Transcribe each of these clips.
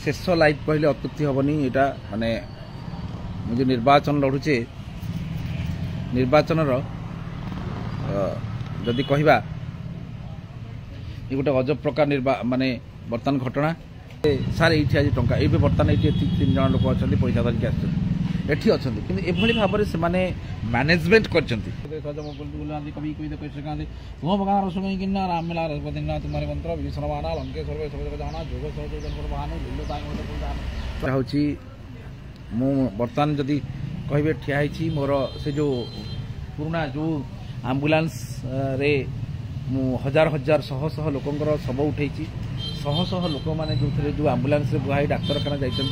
शेष लाइफ कहले अत्युक्ति हेनी यहाँ माने जो निर्वाचन लड़ुचे निर्वाचन जदि कहवा ये गोटे अजब प्रकार माने बर्तमान घटना सार ये आज टाँग ये बर्तमान ये 3 जन लोक अच्छा पैसा धरिकी आठी अच्छा कि भाव से मैनेजमेंट कर बर्तमान जदि कहे ठिया मोर से जो पुराना जो आम्बुलांस रे मु हजार हजार शह शह लोकंर शव उठे शह शह लोक मैंने जो जो आम्बुलांस बुहाई डाक्तरखाना जाइए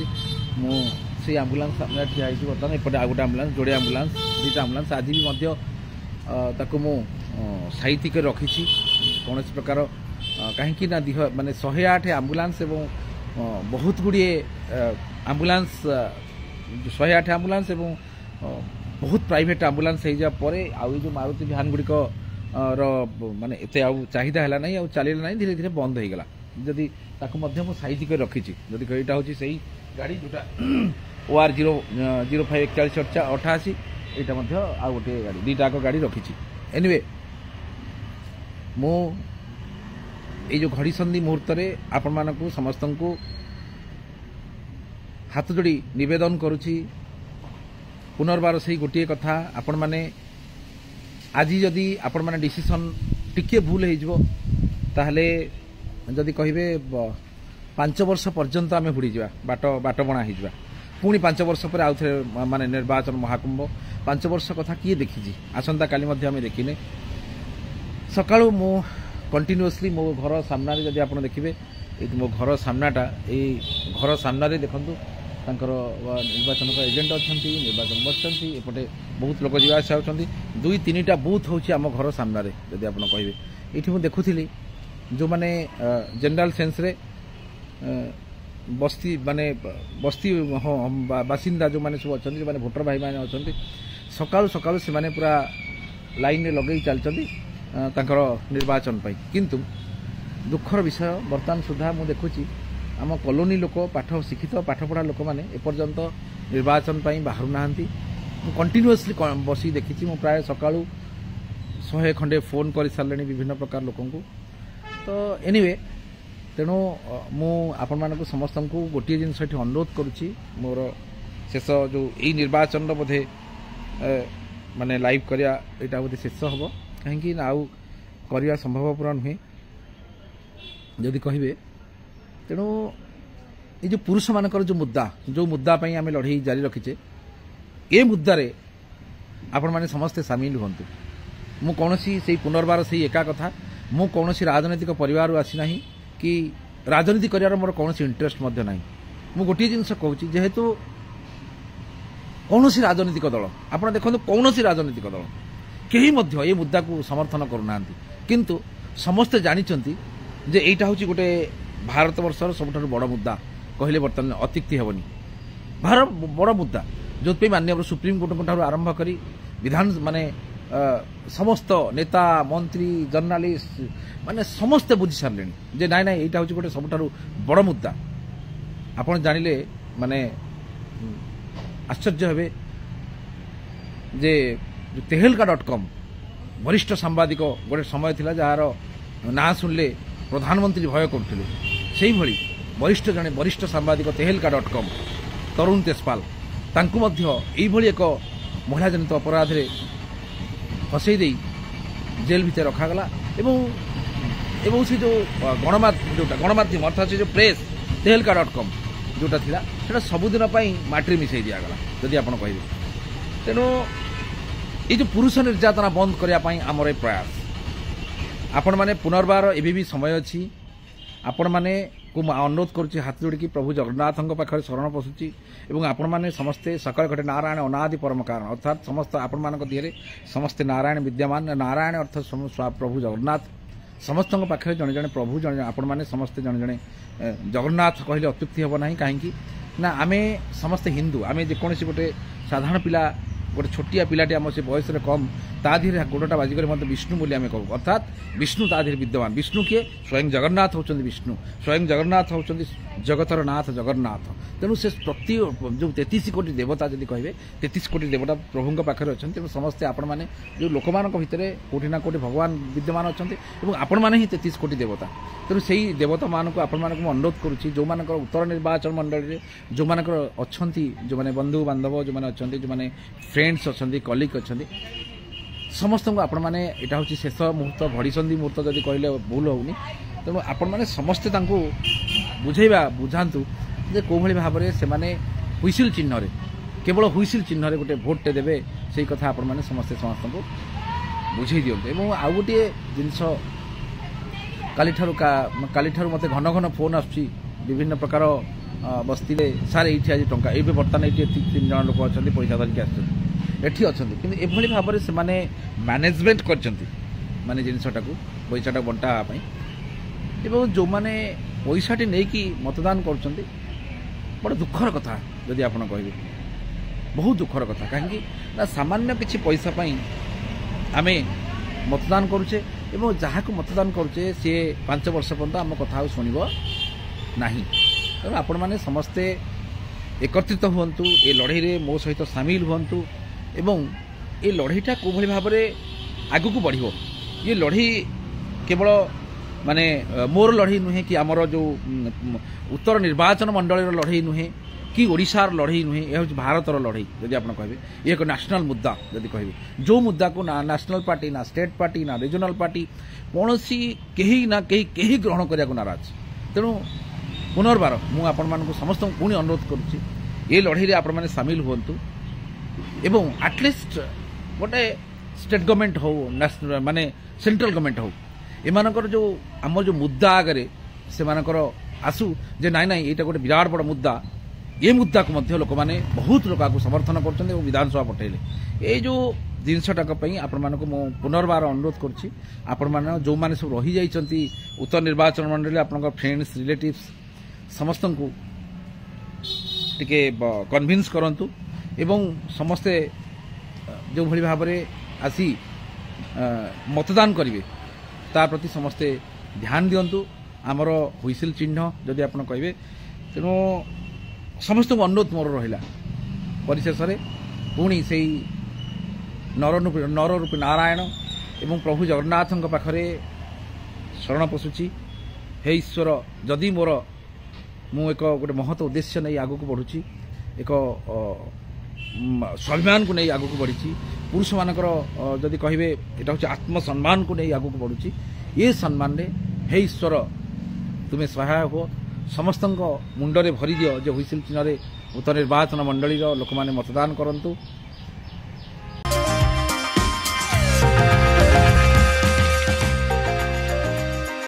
से आम्बुलांस सामने ठिया बर्तमान एपटे आ गोटे आम्बुलांस जोड़े आम्बुलांस 2टा आम्बुलांस आज भी मु साइति कर रखी कौन प्रकार कहीं माने 108 आम्बुलांस एवं बहुत गुड़े आम्बुलांस 108 आम्बुलांस एवं बहुत प्राइवेट आम्बुलांस हो जो मारुति भ्यान गुड़िक माने एते चाहिदा है ना चलना ना धीरे धीरे बंद हो गला जदि साइज कर रखी जदि यहाँ हूँ से गाड़ी जोटा OR 054188 यहाँ आ गोटे गाड़ी 2टा गाड़ी रखी एनीवे मु यो घड़ी संधि मुहूर्त आपण मानकु समस्त को हाथ जोड़ी निवेदन करुछि पुनर्बार से गोटे कथा आपण माने आज जदि आपण माने डिसीजन टिके भूल हो ताहले जदि कहिबे 5 वर्ष पर्यंत आम हुड़ी जा बाट बणा हो पुणी 5 वर्ष पर आउ थे माने निर्वाचन महाकुंभ 5 वर्ष कथा किए देखी आसंता काली आम देखने सकाळु मो कंटिन्यूअसली मो घर सामने जदि आप देखिए मो घर सामनाटा ये घर सामने देखु तांकर निर्वाचन एजेंट अच्छा निर्वाचन बसती एपटे बहुत लोक जावास होती 2-3टा बूथ हूँ आम घर सामने जदि आप कहे ये मुझे देखुली जो माने जनरल सेन्स रे बस्ती माने बस्ती बासिंदा जो माने सब अच्छा जो माने भोटर भाई मैंने अच्छा सकाळु सकाळु से माने पूरा लाइन रे लगे चलती निर्वाचन पाई किंतु दुखर विषय बर्तमान सुधा मु देखुची आम कॉलोनी लोक पाठ शिक्षित पाठपढ़ा लोक मैंने एपर्यंत निर्वाचन पाई बाहर ना कंटिन्यूअसली बसी देखी मु प्राय सकाळु 100 खंडे फोन कर सारे विभिन्न प्रकार लोक तो एनीवे तेणु मु आपण मानक समस्त को गोटे जिनस अनुरोध करुच्ची मोर शेष जो यही निर्वाचन बोधे माने लाइव करिया एटा बोधे शेष हम कहीं आउ करवा संभवपूर्ण नुहे जदि कहे तेणु ये जो पुरुष मानकर जो मुद्दा आम लड़े जारी रखीचे ये मुद्दारे आपण माने समस्ते सामिल हूँ मु कौन से पुनर्बार से एका कथा मु कौन राजनैतिक परिवार आसी ना कि राजनीति कर मोर कौन इंटरेस्ट ना मु गोटे जिनस कहूँ जेहेतु कौन राजनीतिक दल आप देखो कौन राजनीतिक दल कहीं ये मुद्दा को समर्थन करूना किंतु समस्ते जानते जे एटा हूँ गोटे भारत वर्षर सब बड़ मुद्दा कहले बर्तमान अत्युक्ति हेनी भारत बड़ मुद्दा जो माननीय सुप्रीम कोर्ट आरंभ कर विधान माने समस्त नेता मंत्री जर्नालीस्ट माने समस्ते बुझी सारे जे नाई नाई यहाँ हूँ गोटे सब बड़ मुद्दा आप जानिले माने आश्चर्य हे जे tehelka.com वरिष्ठ सांबादिक गोटे समय थिला जार ना शुणिले प्रधानमंत्री भय करते से वरिष्ठ जड़े वरिष्ठ सांबादिक tehelka.com तरुण तेजपाल तांकु मध्य एक महिला जनित अपराध रे फसई दे जेल भितर रखागला एवं से जो गणमाध्यम अर्थात जो प्रेस tehelka.com जोटा थिला सेटा सबुदिन माटी मिसई दिगला जदि आप कहे तेणु ये जो पुरुष निर्यातना बंद करने आमर प्रयास आपण माने पुनर्बार एबी भी समय अच्छी आपण माने को अनुरोध करुच्ची हाथ जोड़ी प्रभु जगन्नाथ पाखे शरण पशुची एवं आपण माने समस्ते सकल घटे नारायण अनादि परम कारण अर्थात समस्त आपण मान दिहरे समस्ते नारायण विद्यमान नारायण अर्थ प्रभु जगन्नाथ समस्त पाखे जड़े जड़े प्रभु जड़े आपण माने समस्ते जड़े जड़े जगन्नाथ कहले अत्युक्ति हम ना कहीं ना आमे समस्ते हिंदू आमे जेकोसी गोटे साधारण पिला गोटे छोटिया पिलाटी आम से बयस कम ता देहरे गोड़टा बाजिक विष्णु बोली आम कहू अर्थात विष्णु ता देहरे विद्यमान विष्णु किए स्वयं जगन्नाथ होचंदी विष्णु स्वयं जगन्नाथ होचंदी जगतर नाथ जगन्नाथ तेणु से प्रति जो 33 कोटी देवता जदि कहे 33 कोटी देवता प्रभु पाखे अच्छा तेणु समस्ते आपण मैंने जो लोक मान भितर कोटी ना कोटी भगवान विद्यमान अच्छा आपण मैंने ही 33 कोटी देवता तेणु से देवता मान को आपण मानक अनुरोध करुच्ची जो मान उत्तर निर्वाचन मंडल जो मान अच्छा जो मैंने बंधु बांधव जो मैंने अच्छा जो मैंने फ्रेंड्स अच्छा कलिग अच्छा समस्त को आपण मैंने यहाँ हूँ शेष मुहूर्त घड़ीसंधि मुहूर्त जब कहले भूल होनी तेणु आपण मैंने समस्ते बुझेबा बुझातु जे कौ भाई भाव में से हुइसिल चिन्ह केवल हुइसिल चिन्ह गोटे भोटे देवे से कथा आपण मैंने समस्ते समस्त को बुझे दिखाँ आउ गोटे जिनस काली मत घन घन फोन आसुच्छी विभिन्न प्रकार बस्ती सार ये आज टाँचा ये बर्तमान ये 3 जन लोक अच्छा पैसा धरिकी आठी अच्छा कि एभली भाव में से मैनेजमेंट कर माने जिनसटा को पैसाटा बंटापी एवं जो मैंने पैसाटी नहीं मतदान कर बड़ दुखर कथा जदि आप कहे बहुत दुखर कथा कहीं सामान्य किसी पैसा आम मतदान करुचे एवं जहाँ को मतदान करुचे सी 5 वर्ष पर्यंत आम कथा शुणव ना तेणु आपण मैंने समस्ते एकत्रित हूँ ए लड़ाई में मो सहित सामिल हूँ एवं ये लड़ाईटा कौ भाई भाव में आगू को बढ़ ये लड़ाई केवल माने मोर लड़ाई नुहे कि आमर जो उत्तर निर्वाचन मंडल लड़ाई नुहे कि ओडिशार लड़ाई नुहे यह हूँ भारतर लड़ाई जदि आप कहे ये एक नेशनल मुद्दा जदि कहे जो मुद्दा को ना नेशनल पार्टी ना स्टेट पार्टी ना रिजनल पार्टी कौन कहीं ना कहीं ग्रहण करने को नाराज तेणु पुनर्बार मुझे समस्त पुणी अनुरोध करुच्ची ये लड़ाई आपण मैंने सामिल हूँ एवं एटलिस्ट गोटे स्टेट गवर्नमेंट हो माने सेंट्रल गवर्नमेंट हो एमानकर जो आम जो मुद्दा आगे से मानकर आसू जे नाई नाई यहाँ गोटे विराट बड़ मुद्दा ये मुद्दा को मध्य लोक मैंने बहुत लोक आपको समर्थन कर विधानसभा पठेले ये जो जिनसटाक आपण मानक मु पुनर्बार अनुरोध करुच्ची आपण मान जो मैंने सब रही जाइछंती उत्तर निर्वाचन मंडल आपन फ्रेंड्स रिलेटिव्स समस्त को टिके कन्विन्स करंतु एवं समस्ते जो भली भाव में आसी मतदान करेंगे ता प्रति समस्ते ध्यान दिंतु आमर हुइसिल चिन्ह जदि आप कहे तेणु समस्त को अनुरोध मोर रहा परिशेष पुणी से नर रूपी नारायण एवं प्रभु जगन्नाथ पाखरे शरण पशुची हे ईश्वर जदि मोर मु एक गोटे महत उद्देश्य नहीं आगू को बढ़ुची एक स्वाभिमान को नहीं आगू को बढ़ी पुरुष मानकर जदि कहे यहाँ हूँ आत्मसम्मान को नहीं आगू को बढ़ुची ये सम्मान रे हे ईश्वर तुम्हें सहाय हो समस्त मुंडरे भरी दियो जो हुइसिल चिन्ह उत्तर निर्वाचन मंडली लोक मैंने मतदान करंतु